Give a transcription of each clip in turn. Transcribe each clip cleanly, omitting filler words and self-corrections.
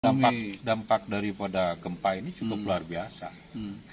Dampak daripada gempa ini cukup luar biasa.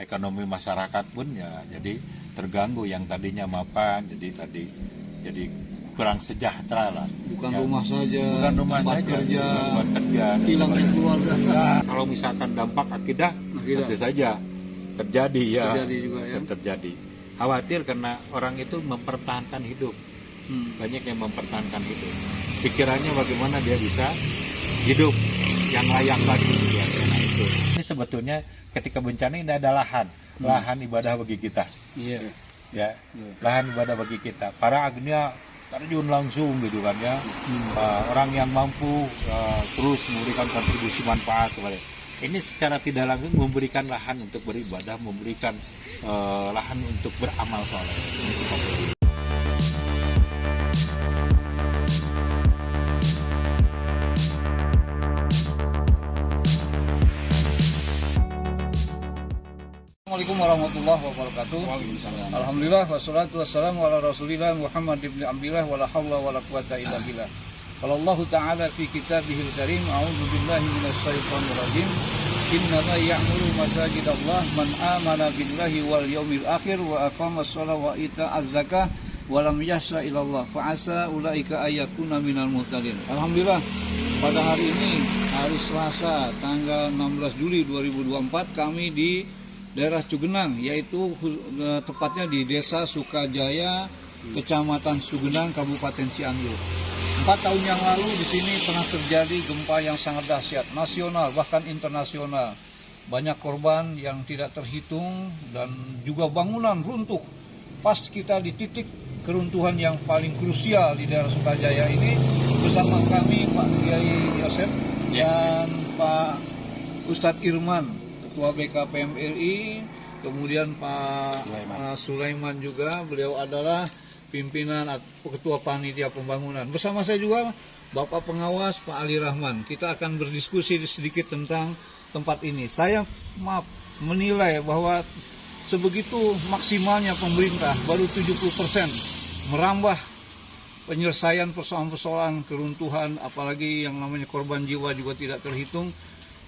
Ekonomi masyarakat pun ya jadi terganggu, yang tadinya mapan jadi kurang sejahtera lah. Bukan ya, rumah saja, bukan rumah tempat saja, kerja, tempat kerja, hilang keluarga. Nah, kalau misalkan dampak akidah tentu saja terjadi ya. Terjadi juga ya. Terjadi. Khawatir karena orang itu mempertahankan hidup. Banyak yang mempertahankan hidup. Pikirannya bagaimana dia bisa hidup yang layak lagi ya, nah itu. Ini sebetulnya ketika bencana ini ada lahan ibadah bagi kita. Iya. Ya, lahan ibadah bagi kita. Para agnia terjun langsung gitu kan ya. Orang yang mampu terus memberikan kontribusi manfaat kepada. Ini secara tidak langsung memberikan lahan untuk beribadah, memberikan lahan untuk beramal soleh. Assalamualaikum warahmatullahi wabarakatuh. Alhamdulillah wassalatu wassalamu ala Rasulillah Muhammad ibn Abdillah wala hawla wala quwata illa billah. Qala Allah Ta'ala fi kitabihil karim, a'udzu billahi minasy syaithanir rajim. Innama ya'muru masajidallah man amana billahi wal yaumil akhir wa aqamas shalata wa ita'az zakah wa lam yahsha ila Allah fa asa ulaika ayakuna minal muhtadin. Alhamdulillah pada hari ini, hari Selasa tanggal 16 Juli 2024, kami di daerah Cugenang, yaitu tepatnya di Desa Sukajaya, Kecamatan Cugenang, Kabupaten Cianjur. 4 tahun yang lalu di sini pernah terjadi gempa yang sangat dahsyat, nasional bahkan internasional. Banyak korban yang tidak terhitung dan juga bangunan runtuh. Pas kita di titik keruntuhan yang paling krusial di daerah Sukajaya ini, bersama kami Pak Kiai Yosef dan Pak Ustadz Irman, Ketua BKPM RI, kemudian Pak Sulaiman juga, beliau adalah pimpinan atau Ketua Panitia Pembangunan. Bersama saya juga Bapak Pengawas Pak Ali Rahman. Kita akan berdiskusi sedikit tentang tempat ini. Saya menilai bahwa sebegitu maksimalnya pemerintah, baru 70% merambah penyelesaian persoalan-persoalan keruntuhan, apalagi yang namanya korban jiwa juga tidak terhitung.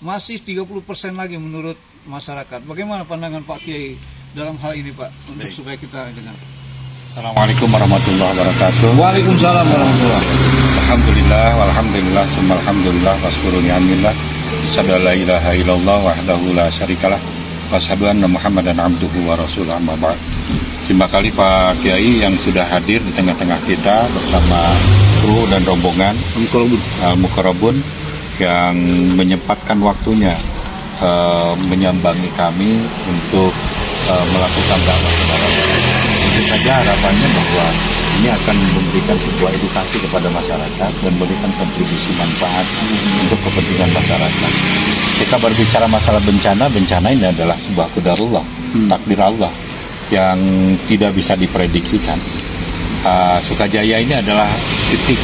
Masih 30% lagi menurut masyarakat. Bagaimana pandangan Pak Kiai dalam hal ini, Pak? Untuk supaya kita dengar. Assalamualaikum warahmatullahi wabarakatuh. Waalaikumsalam warahmatullahi wabarakatuh. Alhamdulillah, walhamdulillah, summa alhamdulillah, waskuru ni'amillah. Asyhadu an la ilaha illallah wahdahu la syarikalah, wa asyhadu anna Muhammadan abduhu wa rasuluh, amma ba'd. Terima kasih Pak Kiai yang sudah hadir di tengah-tengah kita bersama kru dan rombongan Mukarrabun yang menyempatkan waktunya menyambangi kami untuk melakukan dakwah kepada masyarakat. Tentu saja harapannya bahwa ini akan memberikan sebuah edukasi kepada masyarakat dan memberikan kontribusi manfaat untuk kepentingan masyarakat. Kita berbicara masalah bencana ini adalah sebuah qadarullah, takdir Allah yang tidak bisa diprediksikan. Sukajaya ini adalah titik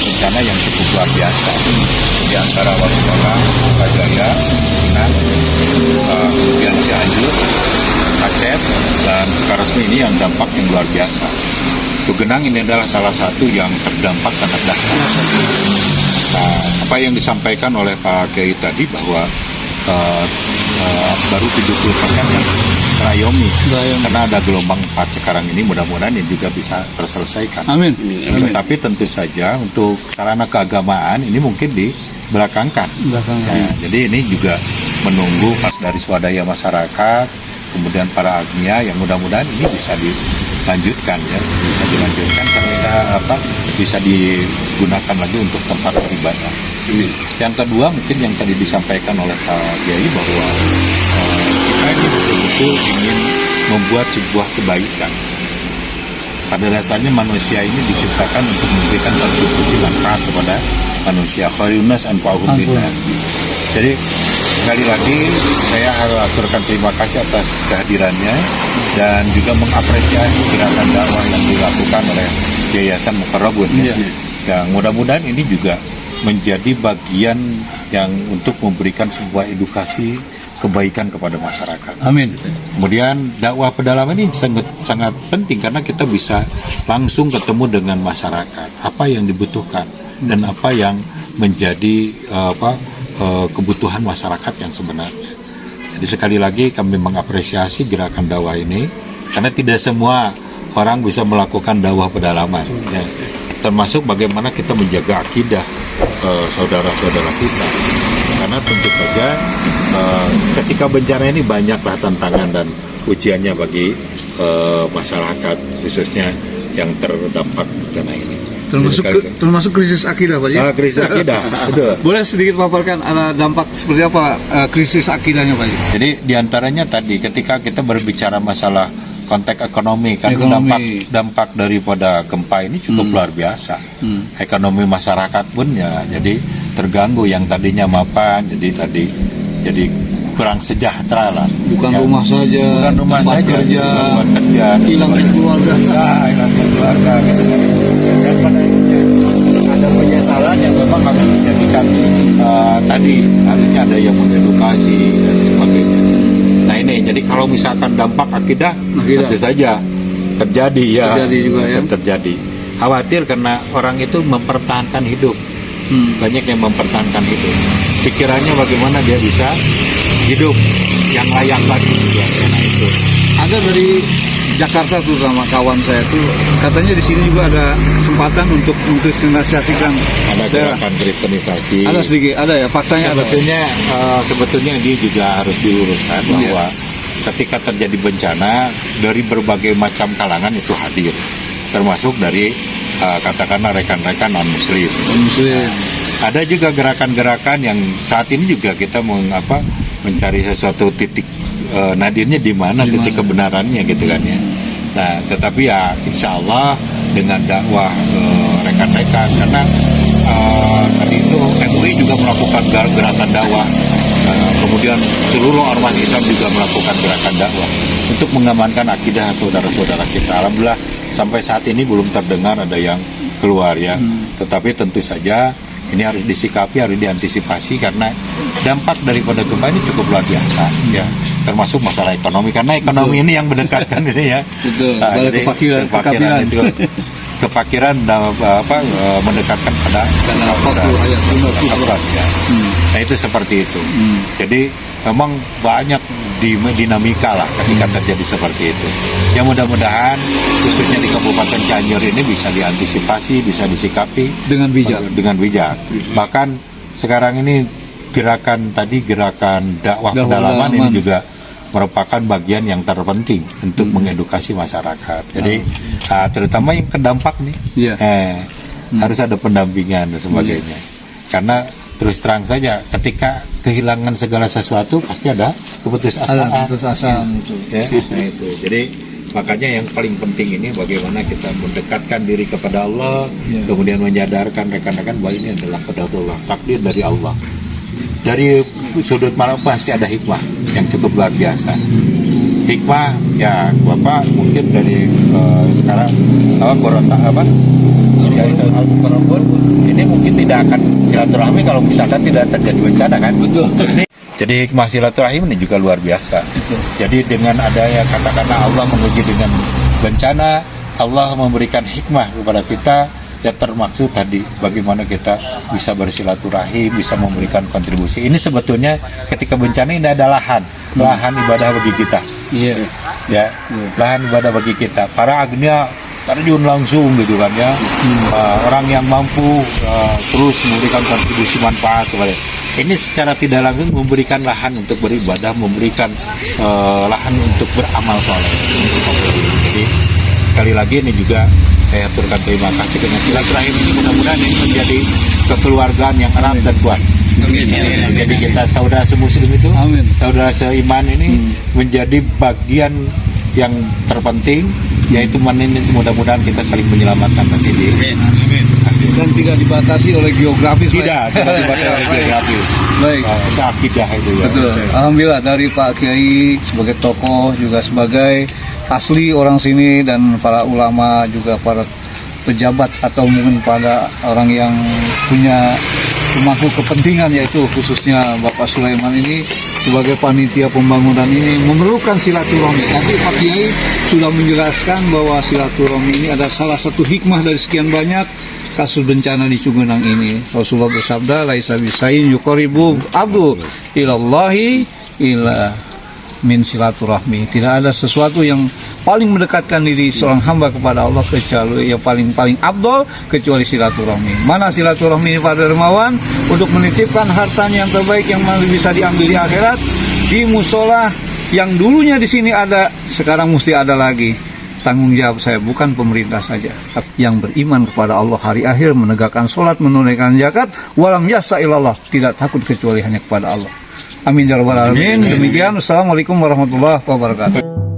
bencana yang cukup luar biasa di antara Wasikota, Sukajaya, Cugenang, kemudian Cianjur, Aceh, dan Sukaresmi ini yang dampak yang luar biasa. Cugenang ini adalah salah satu yang terdampak sangat dahsyat. Apa yang disampaikan oleh Pak Kiai tadi bahwa baru 70% yang terayomi karena ada gelombang 4 sekarang ini, mudah-mudahan ini juga bisa terselesaikan. Amin. Tetapi tentu saja untuk sarana keagamaan ini mungkin dibelakangkan. Ya, jadi ini juga menunggu pas dari swadaya masyarakat, kemudian para agnia yang mudah-mudahan ini bisa dilanjutkan ya, karena bisa digunakan lagi untuk tempat beribadah. Yang kedua mungkin yang tadi disampaikan oleh Pak Kiai bahwa kita ini betul-betul ingin membuat sebuah kebaikan. Pada dasarnya manusia ini diciptakan untuk memberikan kontribusi manfaat kepada manusia. Khairun nas anfa'uhum linnas. Jadi sekali lagi saya harus aturkan terima kasih atas kehadirannya dan juga mengapresiasi gerakan dakwah yang dilakukan oleh Yayasan Mukarrabun. Yang mudah-mudahan ini juga menjadi bagian yang untuk memberikan sebuah edukasi, kebaikan kepada masyarakat. Amin. Kemudian dakwah pedalaman ini sangat penting karena kita bisa langsung ketemu dengan masyarakat, apa yang dibutuhkan dan apa yang menjadi kebutuhan masyarakat yang sebenarnya. Jadi sekali lagi kami mengapresiasi gerakan dakwah ini karena tidak semua orang bisa melakukan dakwah pedalaman, ya. Termasuk bagaimana kita menjaga akidah saudara-saudara kita. Karena tentu saja ketika bencana ini banyaklah tantangan dan ujiannya bagi masyarakat, khususnya yang terdampak bencana ini. Termasuk krisis akidah, Pak ya? Krisis akidah, betul. Boleh sedikit paparkan ada dampak seperti apa krisis akidahnya, Pak? Jadi diantaranya tadi ketika kita berbicara masalah konteks ekonomi, kan dampak daripada gempa ini cukup luar biasa. Ekonomi masyarakat pun ya jadi terganggu, yang tadinya mapan jadi kurang sejahtera lah. Bukan ya. rumah saja, bukan rumah tempat saja, kerja, hilang keluarga, hilang keluarga gitu. Dan pada akhirnya ada penyesalan yang memang kami menjadikan tadi harusnya ada yang mengedukasi dan sebagainya. Nah ini, jadi kalau misalkan dampak akidah tentu saja terjadi ya, juga, ya? Terjadi. Khawatir karena orang itu mempertahankan hidup, banyak yang mempertahankan hidup. Pikirannya bagaimana dia bisa hidup yang layak lagi. Nah itu. Ada dari Jakarta tuh sama kawan saya tuh katanya di sini juga ada kesempatan untuk mengkristenisasikan. Ada gerakan kristenisasi. Ada sedikit, ada ya faktanya. Sebetulnya dia juga harus diluruskan bahwa ketika terjadi bencana dari berbagai macam kalangan itu hadir, termasuk dari katakanlah rekan-rekan non Muslim. Ada juga gerakan-gerakan yang saat ini juga kita mencari sesuatu titik nadirnya di mana titik kebenarannya gitu kan ya. Nah, tetapi ya insya Allah dengan dakwah rekan-rekan, karena tadi itu MUI juga melakukan gerakan dakwah, kemudian seluruh ormas Islam juga melakukan gerakan dakwah untuk mengamankan akidah saudara-saudara kita. Alhamdulillah sampai saat ini belum terdengar ada yang keluar ya, tetapi tentu saja ini harus disikapi, harus diantisipasi karena dampak daripada gempa ini cukup luar biasa ya, termasuk masalah ekonomi, karena ekonomi ini yang mendekatkan ini ya. Betul. Nah, jadi kefakiran itu kefakiran mendekatkan pada ya. Nah itu seperti itu. Jadi memang banyak dinamika lah ketika terjadi seperti itu. Ya mudah-mudahan khususnya di Kabupaten Cianjur ini bisa diantisipasi, bisa disikapi dengan bijak. Bahkan sekarang ini gerakan dakwah pedalaman ini juga merupakan bagian yang terpenting untuk mengedukasi masyarakat. Jadi terutama yang terdampak nih, harus ada pendampingan dan sebagainya. Karena terus terang saja, ketika kehilangan segala sesuatu pasti ada keputusasaan. Ya, nah itu. Jadi makanya yang paling penting ini bagaimana kita mendekatkan diri kepada Allah, kemudian menyadarkan rekan-rekan bahwa ini adalah qadarullah, takdir dari Allah. Dari sudut mana pasti ada hikmah yang cukup luar biasa. Hikmah ya Bapak mungkin dari sekarang ini mungkin tidak akan silaturahmi kalau misalkan tidak terjadi bencana kan. Betul. Jadi hikmah silaturahim ini juga luar biasa. Betul. Jadi dengan adanya katakanlah Allah menguji dengan bencana, Allah memberikan hikmah kepada kita. Ya termaksud tadi bagaimana kita bisa bersilaturahim, bisa memberikan kontribusi. Ini sebetulnya ketika bencana ini ada lahan ibadah bagi kita. Lahan ibadah bagi kita. Para agnia terjun langsung gitu kan ya. Orang yang mampu terus memberikan kontribusi manfaat kepada. Ini secara tidak langsung memberikan lahan untuk beribadah, memberikan lahan untuk beramal soleh. Jadi sekali lagi ini juga saya aturkan terima kasih dengan silaturahim ini, mudah-mudahan ini menjadi kekeluargaan yang erat dan kuat. Jadi kita saudara semuslim itu, saudara seiman ini menjadi bagian yang terpenting, yaitu mudah-mudahan kita saling menyelamatkan bagi diri. Dan tidak dibatasi oleh geografis. Tidak dibatasi oleh geografis. Baik. Akidah itu ya. Betul. Alhamdulillah dari Pak Kiai sebagai tokoh juga sebagai asli orang sini dan para ulama juga para pejabat atau mungkin pada orang yang punya pemangku kepentingan, yaitu khususnya Bapak Sulaiman ini sebagai panitia pembangunan ini memerlukan silaturahmi. Tadi Pak Kiai sudah menjelaskan bahwa silaturahmi ini ada salah satu hikmah dari sekian banyak kasus bencana di Cugenang ini. Rasulullah bersabda, laisa bisain yuqaribu abdu ilallahi ila min silaturahmi. Tidak ada sesuatu yang paling mendekatkan diri seorang hamba kepada Allah kecuali yang paling abdol kecuali silaturahmi. Mana silaturahmi ini Pak Dermawan? Untuk menitipkan hartanya yang terbaik yang bisa diambil di akhirat di musola yang dulunya di sini ada, sekarang mesti ada lagi. Tanggung jawab saya bukan pemerintah saja, tapi yang beriman kepada Allah hari akhir, menegakkan sholat, menunaikan zakat, walam yasa ilallah, tidak takut kecuali hanya kepada Allah. Amin ya rabbal alamin. Demikian, assalamualaikum warahmatullahi wabarakatuh.